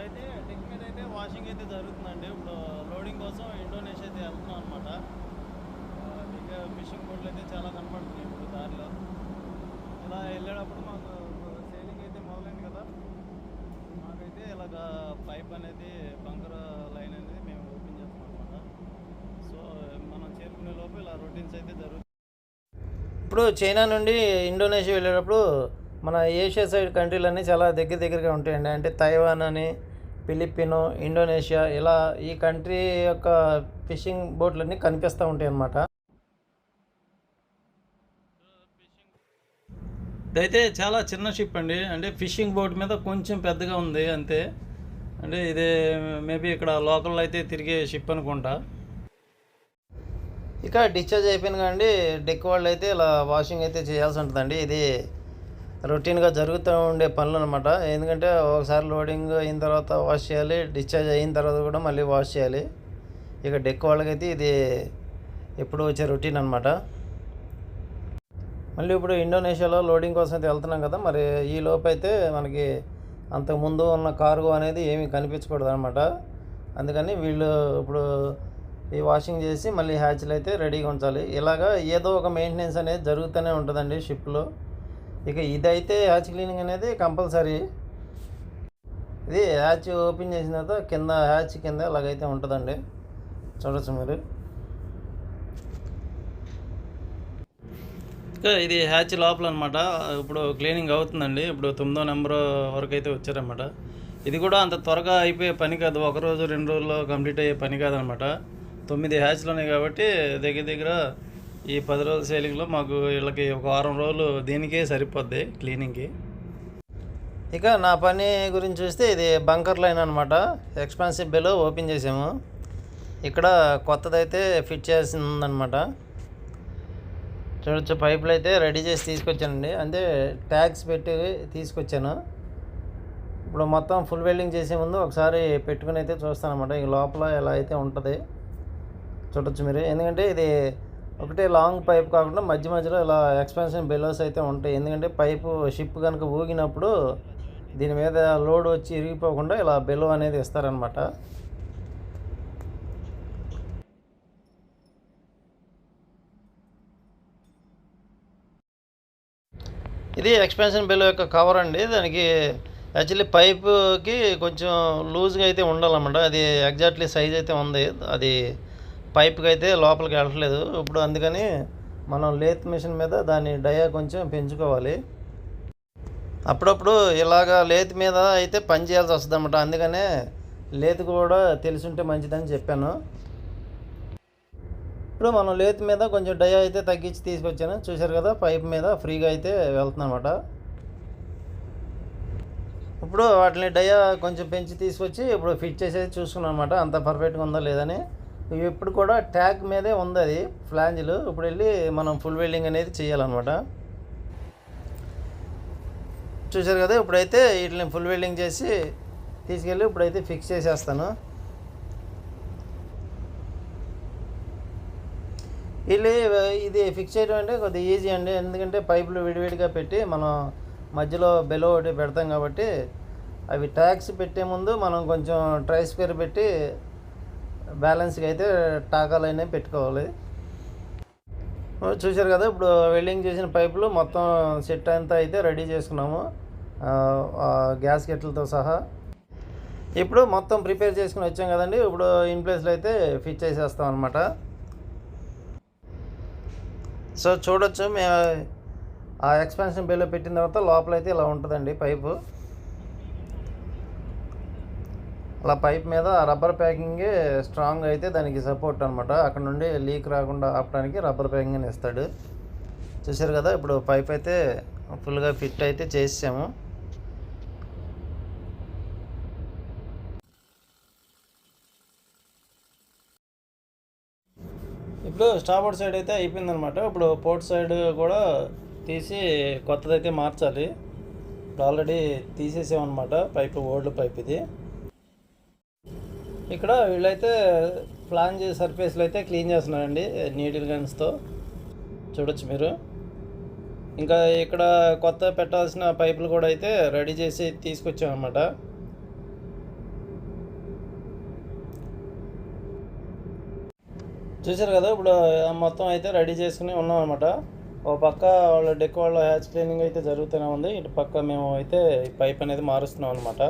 ఇప్పుడైతే డెక్ మీద అయితే వాషింగ్ అయితే జరుగుతుందండి. ఇప్పుడు లోడింగ్ కోసం ఇండోనేషియా అయితే వెళ్తున్నాం అనమాట. ఇంకా ఫిషింగ్ బోట్లు అయితే చాలా కనపడుతున్నాయి ఇప్పుడు దారిలో. ఇలా వెళ్ళేటప్పుడు మాకు సేలింగ్ అయితే మొదలైంది కదా, మాకైతే ఇలాగ పైప్ అనేది బంకర్ లైన్ అనేది మేము ఓపెన్ చేస్తాం అనమాట. సో మనం చేరుకునే లోపు ఇలా రొటీన్స్ అయితే జరుగుతుంది. ఇప్పుడు చైనా నుండి ఇండోనేషియా వెళ్ళేటప్పుడు మన ఏషియా సైడ్ కంట్రీలన్నీ చాలా దగ్గరగా ఉంటాయండి. అంటే తైవాన్ అని, ఫిలిపినో, ఇండోనేషియా, ఇలా ఈ కంట్రీ యొక్క ఫిషింగ్ బోట్లన్నీ కనిపిస్తూ ఉంటాయి అన్నమాట. ఇదైతే చాలా చిన్న షిప్ అండి. అంటే ఫిషింగ్ బోట్ మీద కొంచెం పెద్దగా ఉంది అంతే. అంటే ఇదే మేబీ ఇక్కడ లోకల్లో అయితే తిరిగే షిప్ అనుకుంటా. ఇక డిశ్చార్జ్ అయిపోయింది కానీ డెక్ వాళ్ళు అయితే ఇలా వాషింగ్ అయితే చేయాల్సి ఉంటుందండి. ఇది రొటీన్గా జరుగుతూ ఉండే పనులు అనమాట. ఎందుకంటే ఒకసారి లోడింగ్ అయిన తర్వాత వాష్ చేయాలి, డిశ్చార్జ్ అయిన తర్వాత కూడా మళ్ళీ వాష్ చేయాలి. ఇక డెక్ వాళ్ళకైతే ఇది ఎప్పుడు వచ్చే రొటీన్ అనమాట. మళ్ళీ ఇప్పుడు ఇండోనేషియాలో లోడింగ్ కోసం అయితే వెళ్తున్నాం కదా, మరి ఈ లోపు అయితే మనకి అంతకుముందు ఉన్న కార్గో అనేది ఏమీ కనిపించకూడదు అనమాట. అందుకని వీళ్ళు ఇప్పుడు ఈ వాషింగ్ చేసి మళ్ళీ హ్యాచ్లు అయితే రెడీగా ఉంచాలి. ఇలాగా ఏదో ఒక మెయింటెనెన్స్ అనేది జరుగుతూనే ఉంటుందండి షిప్లో. ఇక ఇదైతే హ్యాచ్ క్లీనింగ్ అనేది కంపల్సరీ. ఇది హ్యాచ్ ఓపెన్ చేసిన తర్వాత కింద హ్యాచ్ కింద అలాగైతే ఉంటుందండి, చూడొచ్చు మీరు. ఇది హ్యాచ్ లోపల అనమాట. ఇప్పుడు క్లీనింగ్ అవుతుందండి. ఇప్పుడు 9వ నెంబర్ వరకు అయితే వచ్చారనమాట. ఇది కూడా అంత త్వరగా అయిపోయే పని కాదు, ఒక రోజు 2 రోజుల్లో కంప్లీట్ అయ్యే పని కాదనమాట. 9 హ్యాచ్లు ఉన్నాయి కాబట్టి దగ్గర ఈ 10 రోజుల సేలింగ్లో మాకు వీళ్ళకి ఒక వారం రోజులు దీనికే సరిపోద్ది క్లీనింగ్కి. ఇక నా పని గురించి చూస్తే ఇది బంకర్ లైన్ అనమాట. ఎక్స్పాన్సివ్ బెలో ఓపెన్ చేసాము. ఇక్కడ కొత్తదైతే ఫిట్ చేయాల్సింది ఉందన్నమాట. చూడొచ్చు, పైపులు అయితే రెడీ చేసి తీసుకొచ్చానండి. అంటే ట్యాగ్స్ పెట్టి తీసుకొచ్చాను. ఇప్పుడు మొత్తం ఫుల్ వెల్డింగ్ చేసే ముందు ఒకసారి పెట్టుకుని అయితే చూస్తాను అనమాట. ఈ లోపల ఎలా అయితే ఉంటుంది చూడొచ్చు మీరు. ఎందుకంటే ఇది ఒకటే లాంగ్ పైప్ కాకుండా మధ్యలో ఇలా ఎక్స్పాన్షన్ బెలోస్ అయితే ఉంటాయి. ఎందుకంటే పైపు షిప్ కనుక ఊగినప్పుడు దీని మీద లోడ్ వచ్చి ఇరిగిపోకుండా ఇలా బెలో అనేది ఇస్తారనమాట. ఇది ఎక్స్పాన్షన్ బెలో యొక్క కవర్ అండి. దానికి యాక్చువల్లీ పైపుకి కొంచెం లూజ్గా అయితే ఉండాలన్నమాట. అది ఎగ్జాక్ట్లీ సైజ్ అయితే ఉంది, అది పైప్కి అయితే లోపలికి వెళ్ళట్లేదు. ఇప్పుడు అందుకని మనం లేత్ మిషన్ మీద దాని డయా కొంచెం పెంచుకోవాలి. అప్పుడప్పుడు ఇలాగా లేత్ మీద అయితే పని చేయాల్సి వస్తుంది అన్నమాట. అందుకనే లేత్ కూడా తెలిసుంటే మంచిదని చెప్పాను. ఇప్పుడు మనం లేత్ మీద కొంచెం డయా అయితే తగ్గించి తీసుకొచ్చాను, చూశారు కదా. పైప్ మీద ఫ్రీగా అయితే వెళ్తుంది అనమాట. ఇప్పుడు వాటిని డయా కొంచెం పెంచి తీసుకొచ్చి ఇప్పుడు ఫిట్ చేసేది చూసుకున్నాను అనమాట, అంత పర్ఫెక్ట్గా ఉందా లేదని. ఇప్పుడు కూడా ట్యాగ్ మీదే ఉంది అది ఫ్లాంజ్లు. ఇప్పుడు వెళ్ళి మనం ఫుల్ వెల్డింగ్ అనేది చేయాలన్నమాట. చూశారు కదా, ఇప్పుడైతే వీటిని ఫుల్ వెల్డింగ్ చేసి తీసుకెళ్ళి ఇప్పుడైతే ఫిక్స్ చేసేస్తాను. వీళ్ళు ఇది ఫిక్స్ చేయడం అంటే కొద్దిగా ఈజీ అండి. ఎందుకంటే పైపులు విడివిడిగా పెట్టి మనం మధ్యలో బెలో ఒకటి పెడతాం కాబట్టి అవి ట్యాక్స్ పెట్టే ముందు మనం కొంచెం ట్రై స్క్వేర్ పెట్టి బ్యాలెన్స్గా అయితే టాకాలు అనేవి పెట్టుకోవాలి. చూశారు కదా, ఇప్పుడు వెల్డింగ్ చేసిన పైపులు మొత్తం సెట్ అంతా అయితే రెడీ చేసుకున్నాము, గ్యాస్ కెట్లతో సహా. ఇప్పుడు మొత్తం ప్రిపేర్ చేసుకుని వచ్చాం కదండి. ఇప్పుడు ఇన్ ప్లేస్లో అయితే ఫిట్ చేసేస్తాం అనమాట. సో చూడొచ్చు, మేము ఆ ఎక్స్పాన్షన్ బెల్లో పెట్టిన తర్వాత లోపలైతే ఇలా ఉంటుందండి పైపు. అలా పైప్ మీద రబ్బర్ ప్యాకింగే స్ట్రాంగ్ అయితే దానికి సపోర్ట్ అనమాట. అక్కడ నుండి లీక్ రాకుండా ఆపడానికి రబ్బర్ ప్యాకింగ్ అని ఇస్తాడు. చూసారు కదా, ఇప్పుడు పైప్ అయితే ఫుల్గా ఫిట్ అయితే చేసాము. ఇప్పుడు స్టార్బోర్డ్ సైడ్ అయితే అయిపోయిందనమాట. ఇప్పుడు పోర్ట్ సైడ్ కూడా తీసి కొత్తదైతే మార్చాలి. ఇప్పుడు ఆల్రెడీ తీసేసామన్నమాట పైపు, ఓల్డ్ పైప్ ఇది. ఇక్కడ వీళ్ళైతే ప్లాన్ చేసే సర్ఫేస్లో అయితే క్లీన్ చేస్తున్నారండి నీడిల్ గన్స్తో, చూడొచ్చు మీరు. ఇంకా ఇక్కడ కొత్త పెట్టాల్సిన పైపులు కూడా అయితే రెడీ చేసి తీసుకొచ్చామన్నమాట. చూశారు కదా, ఇప్పుడు మొత్తం అయితే రెడీ చేసుకుని ఉన్నాం అనమాట. ఒక పక్క వాళ్ళ డెక్ వాళ్ళ హ్యాచ్ క్లీనింగ్ అయితే జరుగుతూనే ఉంది, ఇటు పక్క మేము అయితే ఈ పైప్ అనేది మారుస్తున్నాం అనమాట.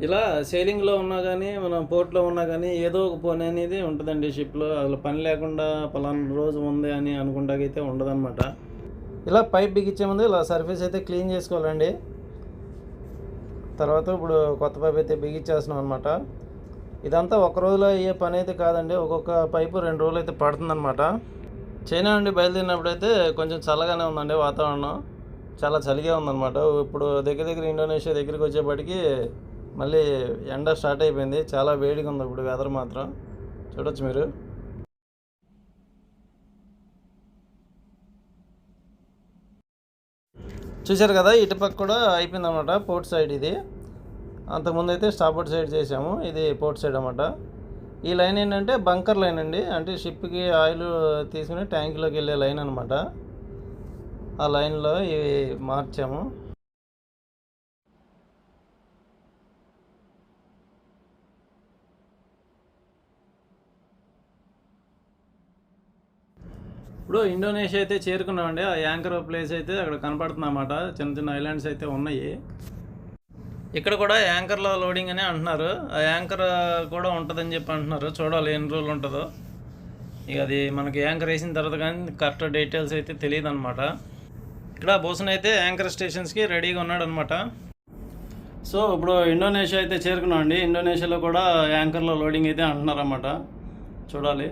ఇలా సెయిలింగ్లో ఉన్నా కానీ మనం పోర్ట్లో ఉన్నా కానీ ఏదో ఒక పని అనేది ఉంటుందండి షిప్లో. అసలు పని లేకుండా పలానా రోజు ఉంది అని అనుకుంటాకైతే ఉండదన్నమాట. ఇలా పైప్ బిగించే ముందు ఇలా సర్ఫేస్ అయితే క్లీన్ చేసుకోవాలండి. తర్వాత ఇప్పుడు కొత్త పైప్ అయితే బిగించేస్తున్నాం అనమాట. ఇదంతా ఒక రోజులో అయ్యే పని అయితే కాదండి, ఒక్కొక్క పైపు 2 రోజులు అయితే పడుతుందన్నమాట. చైనా నుండి బయలుదేరినప్పుడు అయితే కొంచెం చల్లగానే ఉందండి వాతావరణం, చాలా చలిగా ఉందన్నమాట. ఇప్పుడు దగ్గర ఇండోనేషియా దగ్గరికి వచ్చేప్పటికి మళ్ళీ ఎండ స్టార్ట్ అయిపోయింది, చాలా వేడిగా ఉంది ఇప్పుడు వెదర్ మాత్రం. చూడొచ్చు మీరు. చూశారు కదా, ఇటుపక్క కూడా అయిపోయింది అనమాట పోర్ట్ సైడ్. ఇది అంతకుముందు అయితే స్టార్బోర్డ్ సైడ్ చేసాము, ఇది పోర్ట్ సైడ్ అనమాట. ఈ లైన్ ఏంటంటే బంకర్ లైన్ అండి, అంటే షిప్కి ఆయిల్ తీసుకుని ట్యాంక్లోకి వెళ్ళే లైన్ అనమాట. ఆ లైన్లో ఇవి మార్చాము. ఇప్పుడు ఇండోనేషియా అయితే చేరుకున్నామండి. ఆ యాంకర్ ప్లేస్ అయితే అక్కడ కనపడుతుంది అన్నమాట. చిన్న చిన్న ఐలాండ్స్ అయితే ఉన్నాయి. ఇక్కడ కూడా యాంకర్లో లోడింగ్ అని అంటున్నారు. ఆ యాంకర్ కూడా ఉంటుందని చెప్పి అంటున్నారు. చూడాలి ఎన్ని రోజులు ఉంటుందో. ఇక అది మనకి యాంకర్ వేసిన తర్వాత కానీ కరెక్ట్ డీటెయిల్స్ అయితే తెలియదు అనమాట. ఇక్కడ బోసన్ అయితే యాంకర్ స్టేషన్స్కి రెడీగా ఉన్నాడు అనమాట. సో ఇప్పుడు ఇండోనేషియా అయితే చేరుకున్నామండి. ఇండోనేషియాలో కూడా యాంకర్లో లోడింగ్ అయితే అంటున్నారన్నమాట. చూడాలి.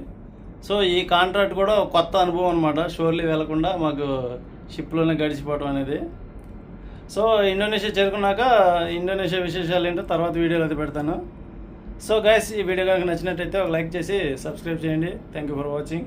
సో ఈ కాంట్రాక్ట్ కూడా కొత్త అనుభవం అనమాట. షోర్లీ వెళ్లకుండా మాకు షిప్లోనే గడిచిపోవడం అనేది. సో ఇండోనేషియా చేరుకున్నాక ఇండోనేషియా విశేషాలు ఏంటో తర్వాత వీడియోలో అయితే పెడతాను. సో గైస్, ఈ వీడియో కనుక నచ్చినట్టయితే ఒక లైక్ చేసి సబ్స్క్రైబ్ చేయండి. Thank you for watching.